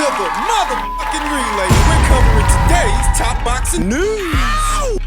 to the motherfucking relay. We're covering today's top boxing news.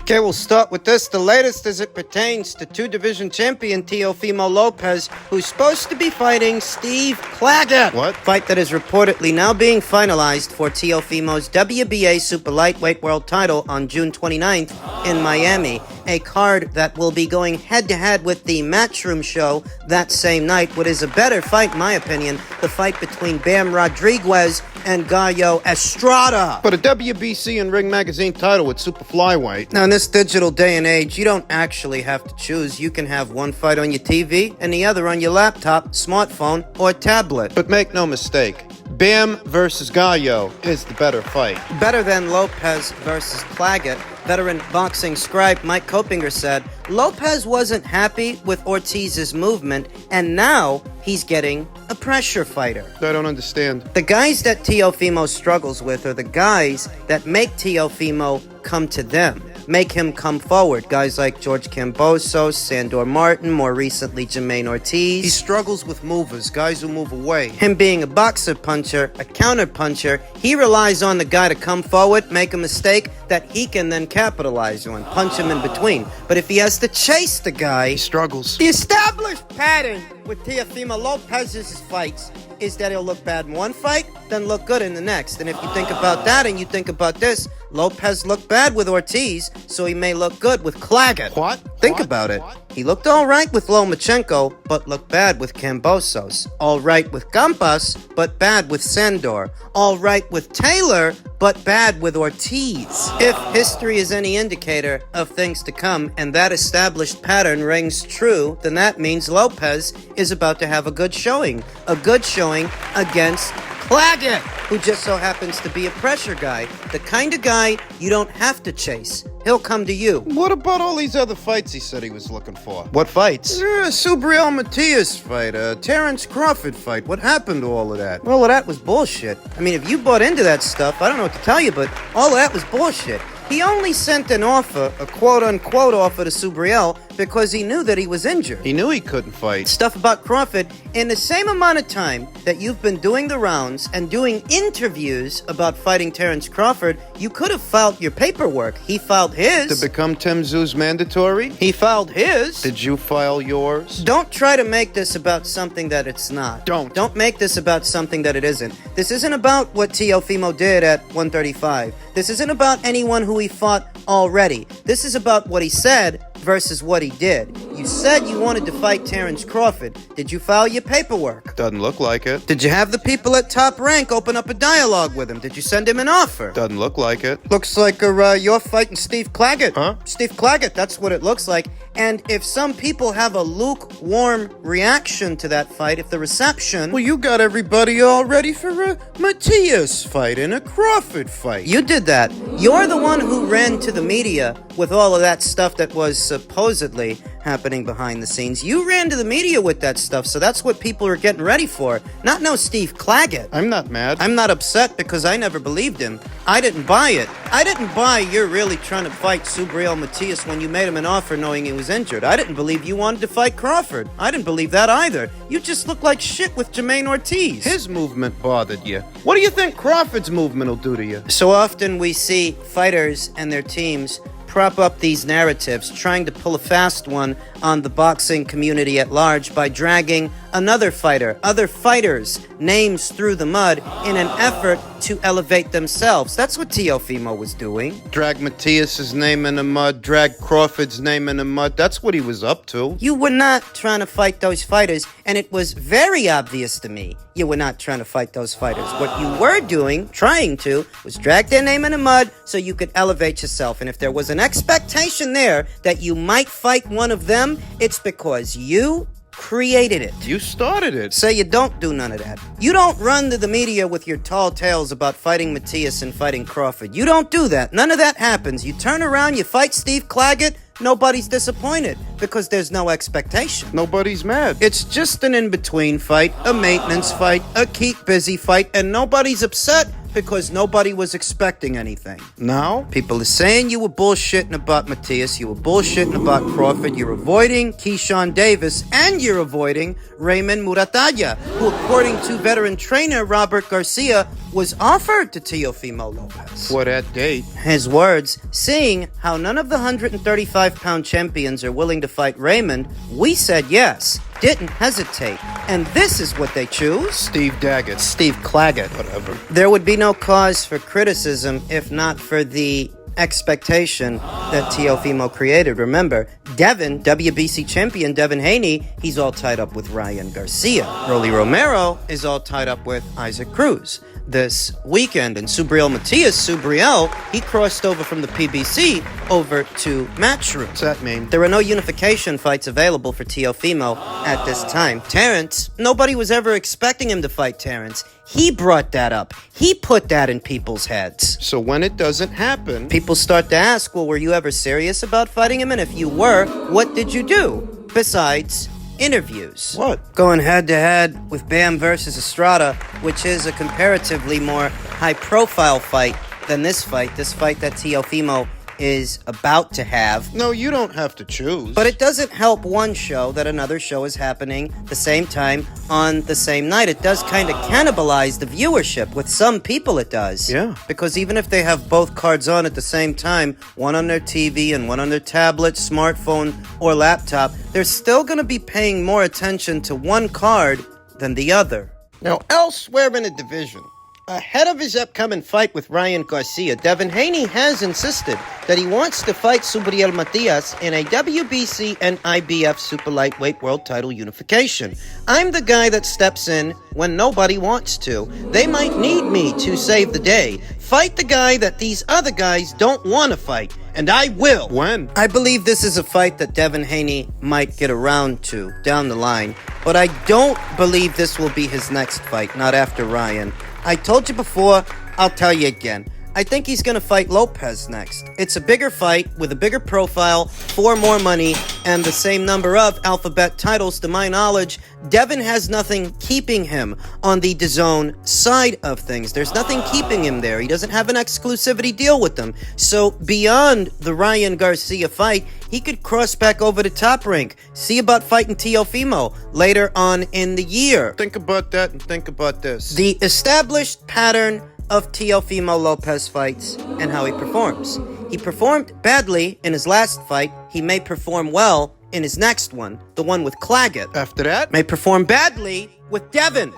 Okay, we'll start with this. The latest as it pertains to two-division champion Teofimo Lopez, who's supposed to be fighting Steve Claggett. What? Fight that is reportedly now being finalized for Teofimo's WBA Super Lightweight World title on June 29th in Miami. A card that will be going head-to-head with the Matchroom show that same night, what is a better fight, in my opinion, the fight between Bam Rodriguez and Gallo Estrada. But a WBC and Ring Magazine title with Super Flyweight. Now, in this digital day and age, you don't actually have to choose. You can have one fight on your TV and the other on your laptop, smartphone, or tablet. But make no mistake, Bam versus Gallo is the better fight. Better than Lopez versus Claggett. Veteran boxing scribe Mike Kopinger said, Lopez wasn't happy with Ortiz's movement, and now he's getting a pressure fighter. I don't understand. The guys that Teofimo struggles with are the guys that make Teofimo come to them, make him come forward. Guys like George Kambosos, Sandor Martin, more recently Jermaine Ortiz. He struggles with movers, guys who move away. Him being a boxer puncher, a counter puncher, he relies on the guy to come forward, make a mistake that he can then capitalize on, punch him in between. But if he has to chase the guy, He struggles. the established pattern with Teofimo Lopez's fights is that he'll look bad in one fight, then look good in the next. And if you think about that and you think about this, Lopez looked bad with Ortiz, so he may look good with Claggett. What? Think What? about it. What? He looked all right with Lomachenko, but looked bad with Kambosos. All right with Gampas, but bad with Sandor. All right with Taylor, but bad with Ortiz. If history is any indicator of things to come, and that established pattern rings true, then that means Lopez is about to have a good showing. A good showing against Claggett, who just so happens to be a pressure guy. The kind of guy you don't have to chase. He'll come to you. What about all these other fights he said he was looking for? What fights? Subriel Matias fight, Terrence Crawford fight. What happened to all of that? All of that was bullshit. I mean, if you bought into that stuff, I don't know what to tell you, but all of that was bullshit. He only sent an offer, a quote-unquote offer to Subriel because he knew that he was injured. He knew he couldn't fight. Stuff about Crawford, in the same amount of time that you've been doing the rounds and doing interviews about fighting Terrence Crawford, you could have filed your paperwork. He filed his. To become Tim Tszew's mandatory? He filed his. Did you file yours? Don't try to make this about something that it's not. Don't make this about something that it isn't. This isn't about what Teofimo did at 135. This isn't about anyone who he fought already. This is about what he said versus what he did. You said you wanted to fight Terrence Crawford. Did you file your paperwork? Doesn't look like it. Did you have the people at Top Rank open up a dialogue with him? Did you send him an offer? Doesn't look like it. Looks like you're fighting Steve Claggett. Huh? Steve Claggett, that's what it looks like. And if some people have a lukewarm reaction to that fight, if the reception... Well, you got everybody all ready for a Matias fight and a Crawford fight. You did that. You're the one who ran to the media with all of that stuff that was supposedly happening behind the scenes. You ran to the media with that stuff, so that's what people are getting ready for. Not no Steve Claggett. I'm not mad. I'm not upset because I never believed him. I didn't buy it. I didn't buy you're really trying to fight Subriel Matias when you made him an offer knowing he was injured. I didn't believe you wanted to fight Crawford. I didn't believe that either. You just look like shit with Jermaine Ortiz. His movement bothered you. What do you think Crawford's movement will do to you? So often we see fighters and their teams prop up these narratives, trying to pull a fast one on the boxing community at large by dragging another fighter, other fighters' names through the mud in an effort to elevate themselves. That's what Teofimo was doing. Drag Matias's name in the mud, drag Crawford's name in the mud. That's what he was up to. You were not trying to fight those fighters, and it was very obvious to me you were not trying to fight those fighters. What you were doing, trying to, was drag their name in the mud so you could elevate yourself. And if there was an expectation there that you might fight one of them, it's because you created it. You started it. So you don't do none of that. You don't run to the media with your tall tales about fighting Matias and fighting Crawford. You don't do that. None of that happens. You turn around, you fight Steve Claggett, nobody's disappointed because there's no expectation. Nobody's mad. It's just an in-between fight, a maintenance fight, a keep busy fight, and nobody's upset because nobody was expecting anything. Now? People are saying you were bullshitting about Matias, you were bullshitting about Crawford, you're avoiding Keyshawn Davis, and you're avoiding Raymond Muratalla, who, according to veteran trainer Robert Garcia, was offered to Teofimo Lopez. For that date. His words, seeing how none of the 135-pound champions are willing to fight Raymond, we said yes, didn't hesitate. And this is what they choose? Steve Daggett. Steve Claggett. Whatever. There would be no cause for criticism if not for the expectation that Teofimo created. Remember, Devin, WBC champion Devin Haney, he's all tied up with Ryan Garcia. Rolly Romero is all tied up with Isaac Cruz this weekend. And Matias, he crossed over from the PBC over to Matchroom. What's that mean? There are no unification fights available for Teofimo at this time. Terrence, nobody was ever expecting him to fight Terrence. He brought that up. He put that in people's heads. So when it doesn't happen... People start to ask, well, were you ever serious about fighting him? And if you were, what did you do? Besides interviews. What? Going head-to-head with Bam versus Estrada, which is a comparatively more high-profile fight than this fight that Teofimo is about to have. No, you don't have to choose. But it doesn't help one show that another show is happening the same time on the same night. It does kind of cannibalize the viewership. With some people it does. Yeah. Because even if they have both cards on at the same time, one on their TV and one on their tablet, smartphone, or laptop, they're still going to be paying more attention to one card than the other. Now, elsewhere in the division, ahead of his upcoming fight with Ryan Garcia, Devin Haney has insisted that he wants to fight Subriel Matias in a WBC and IBF super lightweight world title unification. I'm the guy that steps in when nobody wants to. They might need me to save the day. Fight the guy that these other guys don't want to fight, and I will. When? I believe this is a fight that Devin Haney might get around to down the line, but I don't believe this will be his next fight, not after Ryan. I told you before, I'll tell you again. I think he's going to fight Lopez next. It's a bigger fight with a bigger profile, for more money, and the same number of alphabet titles. To my knowledge, Devin has nothing keeping him on the DAZN side of things. There's nothing keeping him there. He doesn't have an exclusivity deal with them. So beyond the Ryan Garcia fight, he could cross back over to Top Rank, see about fighting Teofimo later on in the year. Think about that and think about this. The established pattern of Teofimo Lopez fights and how he performs. He performed badly in his last fight. He may perform well in his next one, the one with Claggett. After that, May perform badly with Devin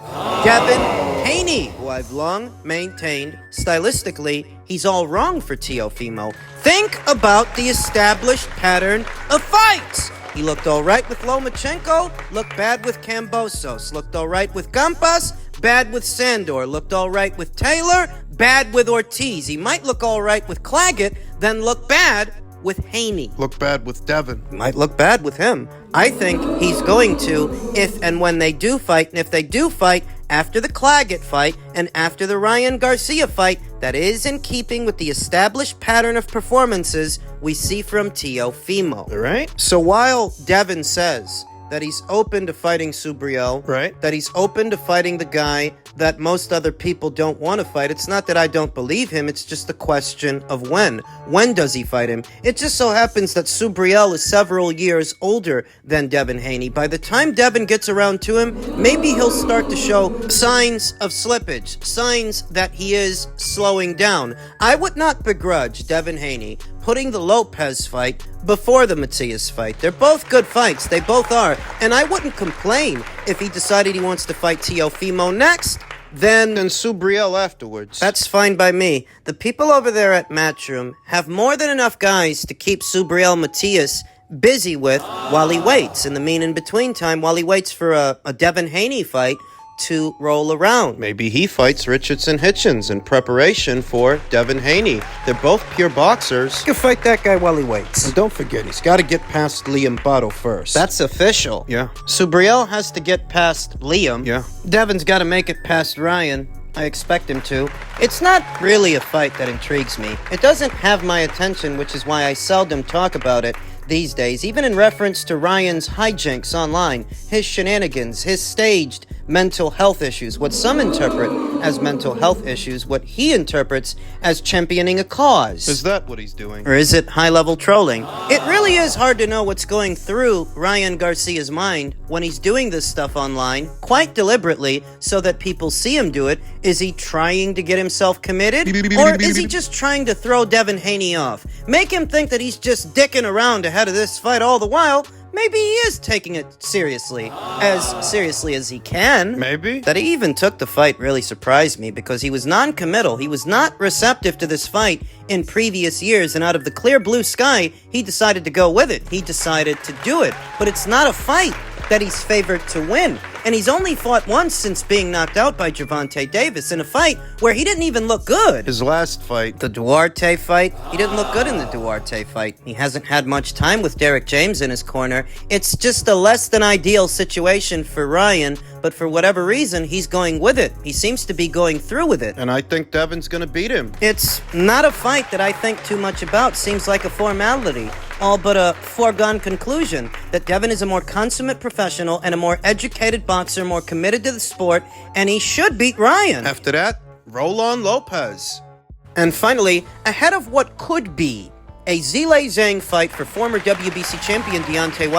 Haney, who I've long maintained stylistically he's all wrong for Teofimo. Think about the established pattern of fights. He looked all right with Lomachenko, looked bad with Kambosos, looked all right with Gampas, bad with Sandor, looked all right with Taylor, bad with Ortiz. He might look all right with Claggett, then look bad with Haney. look bad with Devin. Might look bad with him. I think he's going to, if and when they do fight, and if they do fight after the Claggett fight and after the Ryan Garcia fight, that is in keeping with the established pattern of performances we see from Teofimo. All right? So while Devin says that he's open to fighting Subriel, Right. that he's open to fighting the guy that most other people don't want to fight, it's not that I don't believe him, it's just a question of when. When does he fight him? It just so happens that Subriel is several years older than Devin Haney. By the time Devin gets around to him, maybe he'll start to show signs of slippage, signs that he is slowing down. I would not begrudge Devin Haney putting the Lopez fight before the Matias fight. They're both good fights, they both are, and I wouldn't complain if he decided he wants to fight Teofimo next. Then Subriel afterwards. that's fine by me. The people over there at Matchroom have more than enough guys to keep Subriel Matias busy with while he waits, in the mean in between time, while he waits for a Devin Haney fight to roll around. Maybe he fights Richardson Hitchens in preparation for Devin Haney. They're both pure boxers. You can fight that guy while he waits. And don't forget, he's got to get past Liam Botto first. That's official. Yeah. Subriel has to get past Liam. Yeah. Devin's got to make it past Ryan. I expect him to. It's not really a fight that intrigues me. It doesn't have my attention, which is why I seldom talk about it these days, even in reference to Ryan's hijinks online, his shenanigans, his staged mental health issues, what some interpret as mental health issues what he interprets as championing a cause. Is that what he's doing? Or is it high-level trolling? It really is hard to know what's going through Ryan Garcia's mind when he's doing this stuff online, quite deliberately, so that people see him do it. Is he trying to get himself committed? Or is he just trying to throw Devin Haney off? Make him think that he's just dicking around ahead of this fight all the while? Maybe he is taking it seriously as he can. Maybe. That he even took the fight really surprised me because he was non-committal. He was not receptive to this fight in previous years, and out of the clear blue sky, he decided to go with it. He decided to do it. But it's not a fight that he's favored to win. And he's only fought once since being knocked out by Gervonta Davis in a fight where he didn't even look good. His last fight. The Duarte fight, he didn't look good in the Duarte fight. He hasn't had much time with Derek James in his corner. It's just a less than ideal situation for Ryan, but for whatever reason, he's going with it. He seems to be going through with it. And I think Devin's gonna beat him. It's not a fight that I think too much about. Seems like a formality. All but a foregone conclusion that Devin is a more consummate professional and a more educated boxer, more committed to the sport, and he should beat Ryan. After that, roll on Lopez. And finally, ahead of what could be a Zhilei Zhang fight for former WBC champion Deontay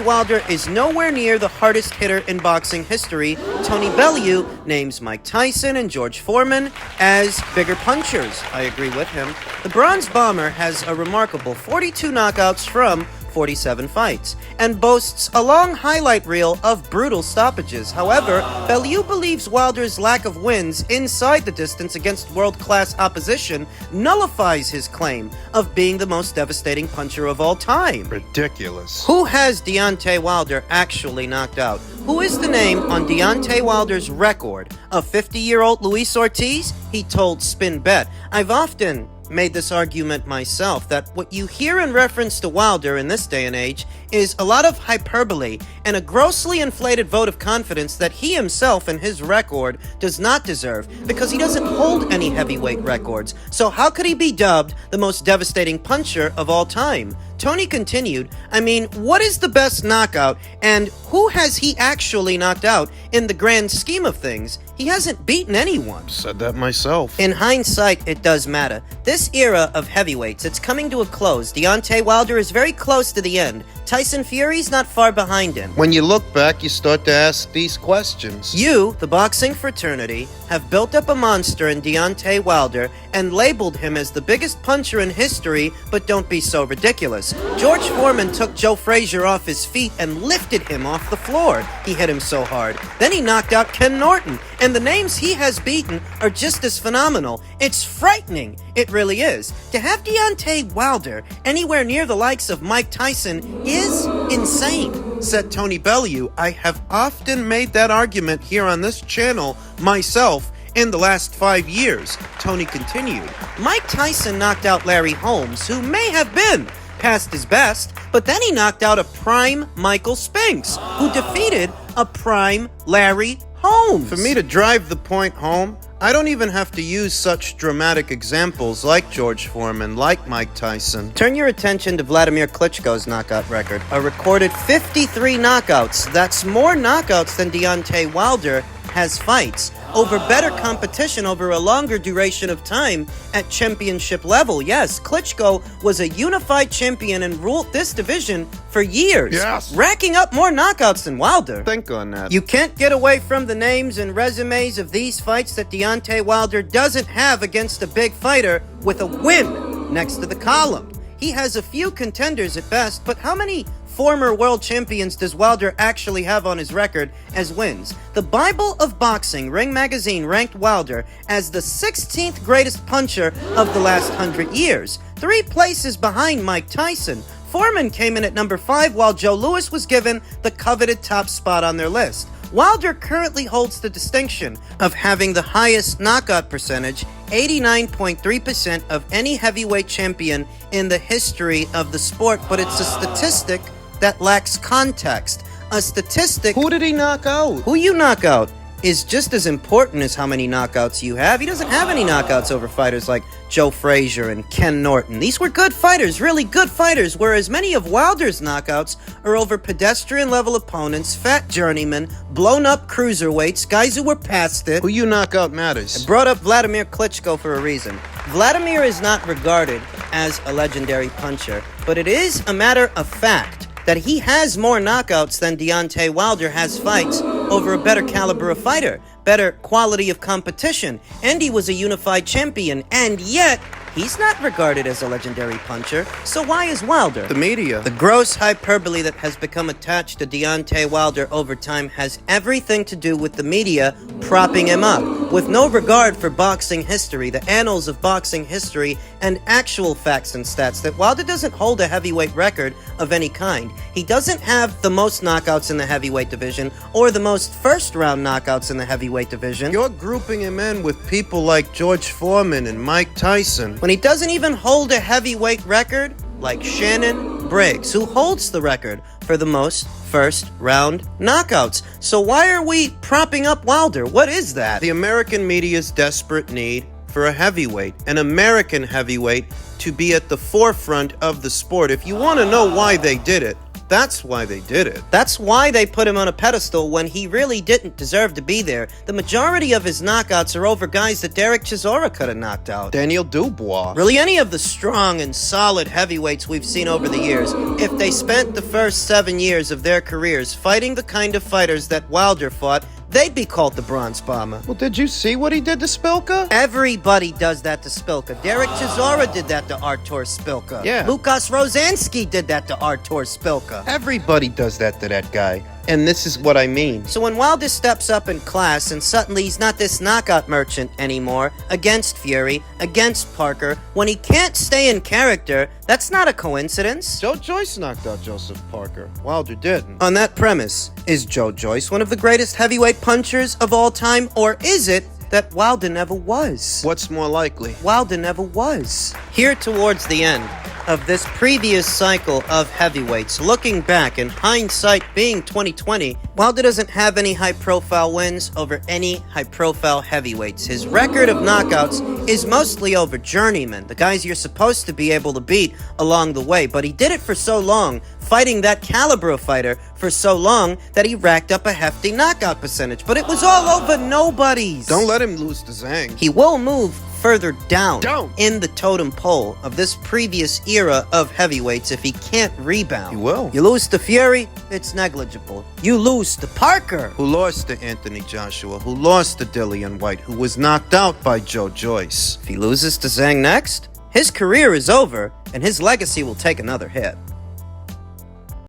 Wilder is nowhere near the hardest hitter in boxing history. Tony Bellew names Mike Tyson and George Foreman as bigger punchers. I agree with him. The Bronze Bomber has a remarkable 42 knockouts from 47 fights, and boasts a long highlight reel of brutal stoppages. However, Bellew believes Wilder's lack of wins inside the distance against world-class opposition nullifies his claim of being the most devastating puncher of all time. Ridiculous. Who has Deontay Wilder actually knocked out? Who is the name on Deontay Wilder's record? A 50-year-old Luis Ortiz? He told Spin Bet. I've often made this argument myself, that what you hear in reference to Wilder in this day and age is a lot of hyperbole and a grossly inflated vote of confidence that he himself and his record does not deserve, because he doesn't hold any heavyweight records. So how could he be dubbed the most devastating puncher of all time? Tony continued, I mean, what is the best knockout, and who has he actually knocked out in the grand scheme of things? He hasn't beaten anyone. Said that myself. In hindsight, it does matter. This era of heavyweights, it's coming to a close. Deontay Wilder is very close to the end. Tyson Fury's not far behind him. When you look back, you start to ask these questions. You, the boxing fraternity, have built up a monster in Deontay Wilder and labeled him as the biggest puncher in history, but don't be so ridiculous. George Foreman took Joe Frazier off his feet and lifted him off the floor. He hit him so hard. Then he knocked out Ken Norton, and the names he has beaten are just as phenomenal. It's frightening. It really is. To have Deontay Wilder anywhere near the likes of Mike Tyson is insane. Said Tony Bellew. I have often made that argument here on this channel myself in the last 5 years. Tony continued. Mike Tyson knocked out Larry Holmes, who may have been past his best, but then he knocked out a prime Michael Spinks, who defeated a prime Larry Holmes. For me to drive the point home, I don't even have to use such dramatic examples like George Foreman, like Mike Tyson. Turn your attention to Vladimir Klitschko's knockout record. A recorded 53 knockouts. That's more knockouts than Deontay Wilder has fights. Over better competition over a longer duration of time at championship level. Yes, Klitschko was a unified champion and ruled this division for years. Yes. Racking up more knockouts than Wilder. Think on that. You can't get away from the names and resumes of these fights that Deontay Wilder doesn't have against a big fighter with a win next to the column. He has a few contenders at best, but how many former world champions does Wilder actually have on his record as wins? The Bible of Boxing, Ring Magazine, ranked Wilder as the 16th greatest puncher of the last 100 years, 3 places behind Mike Tyson. Foreman came in at number 5, while Joe Louis was given the coveted top spot on their list. Wilder currently holds the distinction of having the highest knockout percentage, 89.3% of any heavyweight champion in the history of the sport, but it's a statistic that lacks context. A statistic. Who did he knock out? Who you knock out? is just as important as how many knockouts you have. He doesn't have any knockouts over fighters like Joe Frazier and Ken Norton. These were good fighters, really good fighters, whereas many of Wilder's knockouts are over pedestrian-level opponents, fat journeymen, blown-up cruiserweights, guys who were past it. Who you knock out matters. I brought up Vladimir Klitschko for a reason. Vladimir is not regarded as a legendary puncher, but it is a matter of fact that he has more knockouts than Deontay Wilder has fights over a better caliber of fighter, better quality of competition, and he was a unified champion, and yet he's not regarded as a legendary puncher, so why is Wilder? The media. The gross hyperbole that has become attached to Deontay Wilder over time has everything to do with the media propping him up, with no regard for boxing history, the annals of boxing history, and actual facts and stats that Wilder doesn't hold a heavyweight record of any kind. He doesn't have the most knockouts in the heavyweight division, or the most first-round knockouts in the heavyweight division. You're grouping him in with people like George Foreman and Mike Tyson. When he doesn't even hold a heavyweight record like Shannon Briggs, who holds the record for the most first-round knockouts. So why are we propping up Wilder? What is that? The American media's desperate need for a heavyweight, an American heavyweight, to be at the forefront of the sport. If you want to know why they did it, that's why they did it. That's why they put him on a pedestal when he really didn't deserve to be there. The majority of his knockouts are over guys that Derek Chisora could have knocked out. Daniel Dubois. Really, any of the strong and solid heavyweights we've seen over the years, if they spent the first 7 years of their careers fighting the kind of fighters that Wilder fought, they'd be called the Bronze Bomber. Well, did you see what he did to Spilka? Everybody does that to Spilka. Derek Chisora did that to Artur Spilka. Yeah. Lukas Rozansky did that to Artur Spilka. Everybody does that to that guy. And this is what I mean. So when Wilder steps up in class and suddenly he's not this knockout merchant anymore, against Fury, against Parker, when he can't stay in character, that's not a coincidence. Joe Joyce knocked out Joseph Parker. Wilder didn't. On that premise, is Joe Joyce one of the greatest heavyweight punchers of all time, or is it that Wilder never was? What's more likely? Wilder never was. Here towards the end of this previous cycle of heavyweights, looking back in hindsight being 2020, Wilder doesn't have any high-profile wins over any high-profile heavyweights. His record of knockouts is mostly over journeymen, the guys you're supposed to be able to beat along the way, but he did it for so long, fighting that caliber of fighter for so long, that he racked up a hefty knockout percentage, but it was all over nobodies. Don't let him lose to Zhang. He will move further down Don't. in the totem pole of this previous era of heavyweights if he can't rebound. He will. You lose to Fury, it's negligible. You lose to Parker, Who lost to Anthony Joshua, who lost to Dillian White, who was knocked out by Joe Joyce. if he loses to Zhang next, his career is over and his legacy will take another hit.